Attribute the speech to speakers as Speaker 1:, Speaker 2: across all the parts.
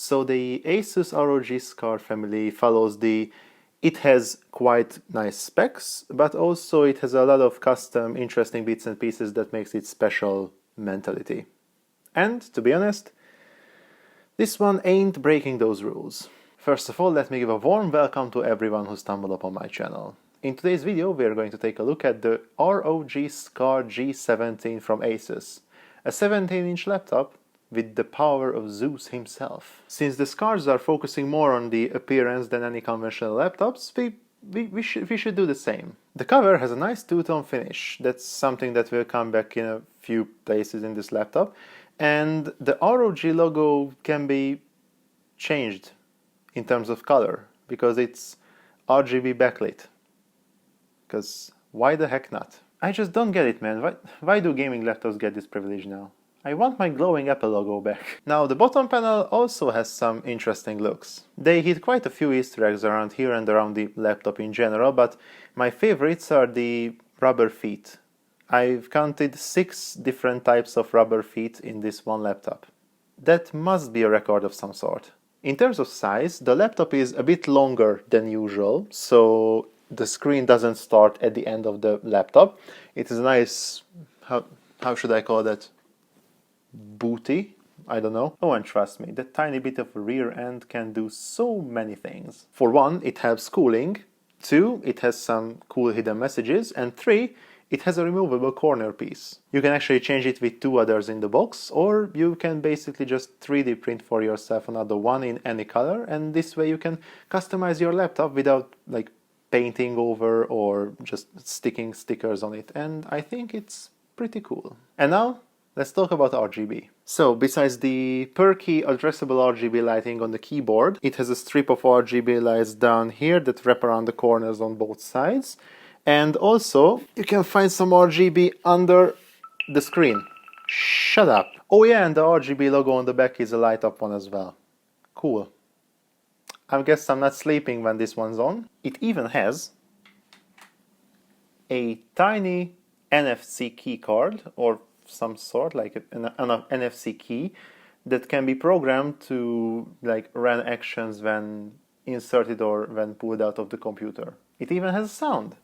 Speaker 1: So the ASUS ROG Scar family follows it has quite nice specs, but also it has a lot of custom interesting bits and pieces that makes it special mentality. And to be honest, this one ain't breaking those rules. First of all, let me give a warm welcome to everyone who stumbled upon my channel. In today's video, we are going to take a look at the ROG Scar G17 from ASUS, a 17-inch laptop with the power of Zeus himself. Since the Scars are focusing more on the appearance than any conventional laptops, we should do the same. The cover has a nice two-tone finish. That's something that will come back in a few places in this laptop. And the ROG logo can be changed in terms of color because it's RGB backlit. Because why the heck not? I just don't get it, man. Why do gaming laptops get this privilege now? I want my glowing Apple logo back. Now, the bottom panel also has some interesting looks. They hid quite a few Easter eggs around here and around the laptop in general, but my favorites are the rubber feet. I've counted 6 different types of rubber feet in this one laptop. That must be a record of some sort. In terms of size, the laptop is a bit longer than usual, so the screen doesn't start at the end of the laptop. It is a nice, how should I call that? Booty? I don't know. Oh, and trust me, that tiny bit of a rear end can do so many things. For one, it helps cooling. 2, it has some cool hidden messages. And 3, it has a removable corner piece. You can actually change it with 2 others in the box, or you can basically just 3D print for yourself another one in any color, and this way you can customize your laptop without like painting over or just sticking stickers on it, and I think it's pretty cool. And now, let's talk about RGB. So, besides the perky addressable RGB lighting on the keyboard, it has a strip of RGB lights down here that wrap around the corners on both sides. And also, you can find some RGB under the screen. Shut up! Oh yeah, and the RGB logo on the back is a light up one as well. Cool. I guess I'm not sleeping when this one's on. It even has a tiny NFC key card, or some sort, like an NFC key that can be programmed to like run actions when inserted or when pulled out of the computer. It even has a sound.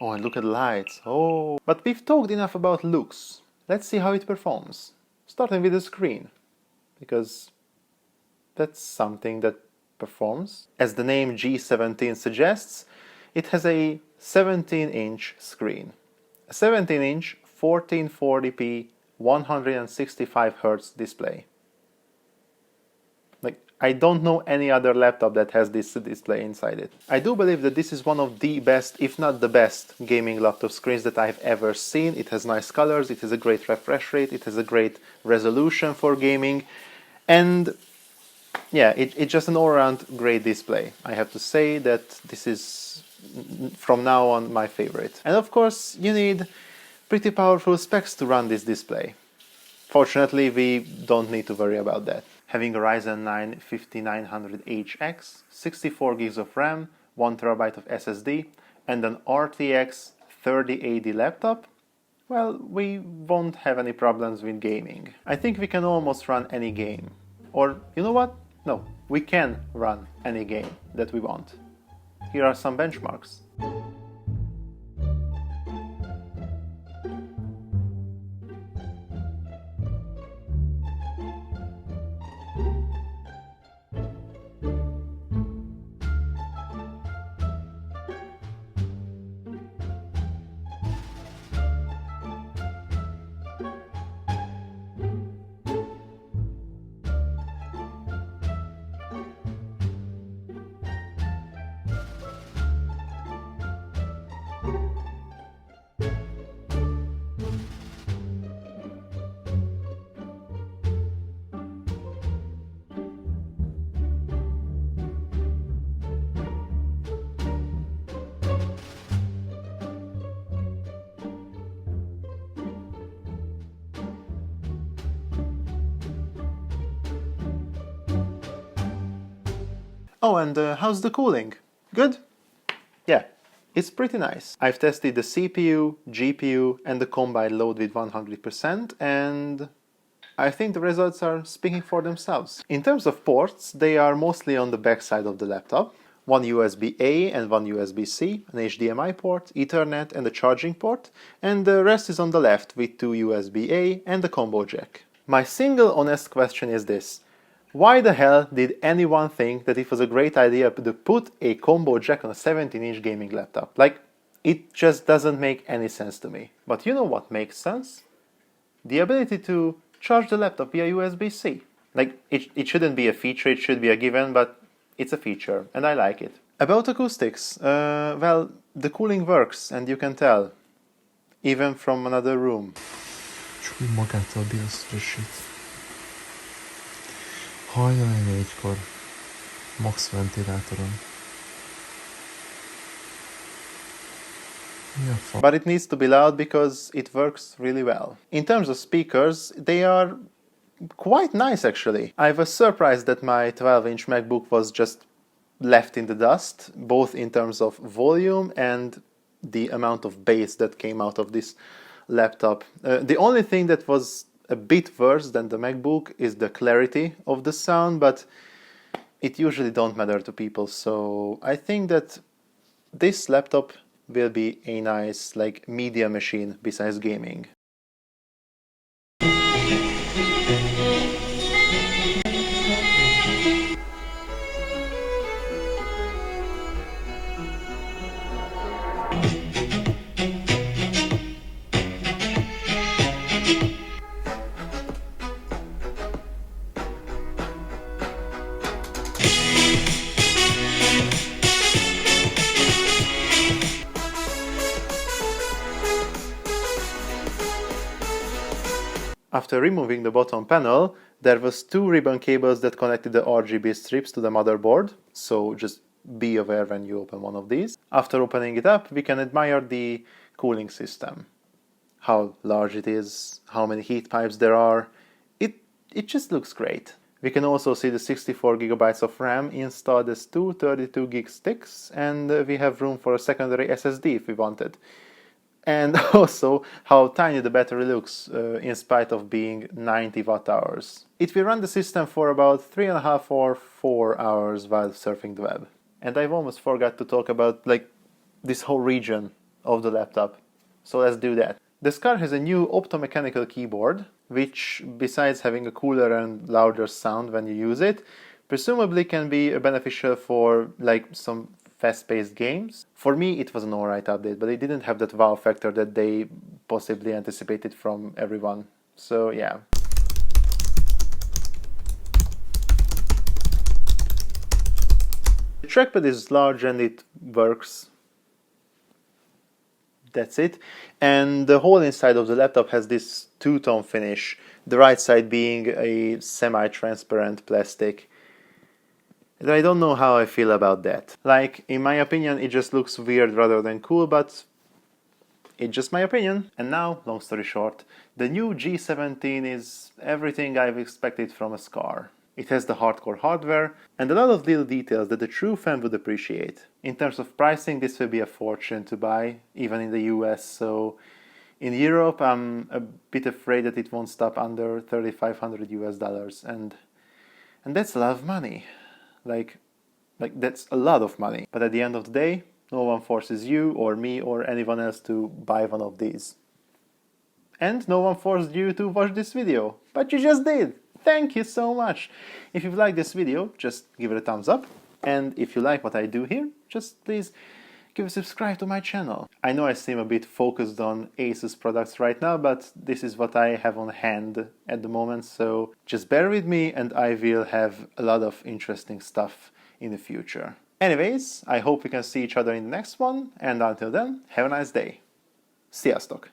Speaker 1: Oh, and look at the lights. Oh, but we've talked enough about looks. Let's see how it performs. Starting with the screen, because that's something that performs. As the name G17 suggests, it has a 17-inch screen. A 17-inch 1440p 165Hz display. Like, I don't know any other laptop that has this display inside it. I do believe that this is one of the best, if not the best, gaming laptop screens that I've ever seen. It has nice colors, it has a great refresh rate, it has a great resolution for gaming, and yeah, it's just an all-around great display. I have to say that this is, from now on, my favorite. And of course, you need pretty powerful specs to run this display. Fortunately, we don't need to worry about that. Having a Ryzen 9 5900HX, 64 gigs of RAM, 1 TB of SSD, and an RTX 3080 laptop, well, we won't have any problems with gaming. I think we can almost run any game. Or, you know what? No, we can run any game that we want. Here are some benchmarks. Oh, and how's the cooling? Good? Yeah, It's pretty nice. I've tested the CPU, GPU and the combined load with 100% and I think the results are speaking for themselves. In terms of ports, they are mostly on the back side of the laptop. One USB-A and one USB-C, an HDMI port, Ethernet and a charging port, and the rest is on the left with two USB-A and a combo jack. My single honest question is this: why the hell did anyone think that it was a great idea to put a combo jack on a 17-inch gaming laptop? Like, it just doesn't make any sense to me. But you know what makes sense? The ability to charge the laptop via USB-C. Like, it shouldn't be a feature, it should be a given, but it's a feature, and I like it. About acoustics, well, the cooling works, and you can tell, even from another room.
Speaker 2: Csak úgy magától bíztosít. Hajnali 4-kor. Max ventilátoron.
Speaker 1: But it needs to be loud because it works really well. In terms of speakers, they are quite nice actually. I was surprised that my 12-inch MacBook was just left in the dust, both in terms of volume and the amount of bass that came out of this laptop. The only thing that was a bit worse than the MacBook is the clarity of the sound, but it usually don't matter to people, so I think that this laptop will be a nice, like, media machine besides gaming. After removing the bottom panel, there was two ribbon cables that connected the RGB strips to the motherboard, so just be aware when you open one of these. After opening it up, we can admire the cooling system. How large it is, how many heat pipes there are, it just looks great. We can also see the 64 GB of RAM installed as two 32 gig sticks, and we have room for a secondary SSD if we wanted. And also how tiny the battery looks in spite of being 90 watt-hours. It will run the system for about 3.5 or 4 hours while surfing the web. And I've almost forgot to talk about like this whole region of the laptop. So let's do that. The Scar has a new optomechanical keyboard, which besides having a cooler and louder sound when you use it, presumably can be beneficial for like some fast-paced games. For me, it was an alright update, but it didn't have that wow factor that they possibly anticipated from everyone. So yeah. The trackpad is large and it works. That's it. And the whole inside of the laptop has this two-tone finish, the right side being a semi-transparent plastic. And I don't know how I feel about that. Like, in my opinion, it just looks weird rather than cool, but it's just my opinion. And now, long story short, the new G17 is everything I've expected from a Scar. It has the hardcore hardware and a lot of little details that a true fan would appreciate. In terms of pricing, this will be a fortune to buy, even in the US, so in Europe I'm a bit afraid that it won't stop under $3,500 and that's a lot of money. Like that's a lot of money. But at the end of the day, no one forces you or me or anyone else to buy one of these. And no one forced you to watch this video, but you just did. Thank you so much. If you've liked this video, just give it a thumbs up. And if you like what I do here, just please give a subscribe to my channel. I know I seem a bit focused on ASUS products right now, but this is what I have on hand at the moment, so just bear with me and I will have a lot of interesting stuff in the future. Anyways, I hope we can see each other in the next one, and until then, have a nice day. Sziasztok!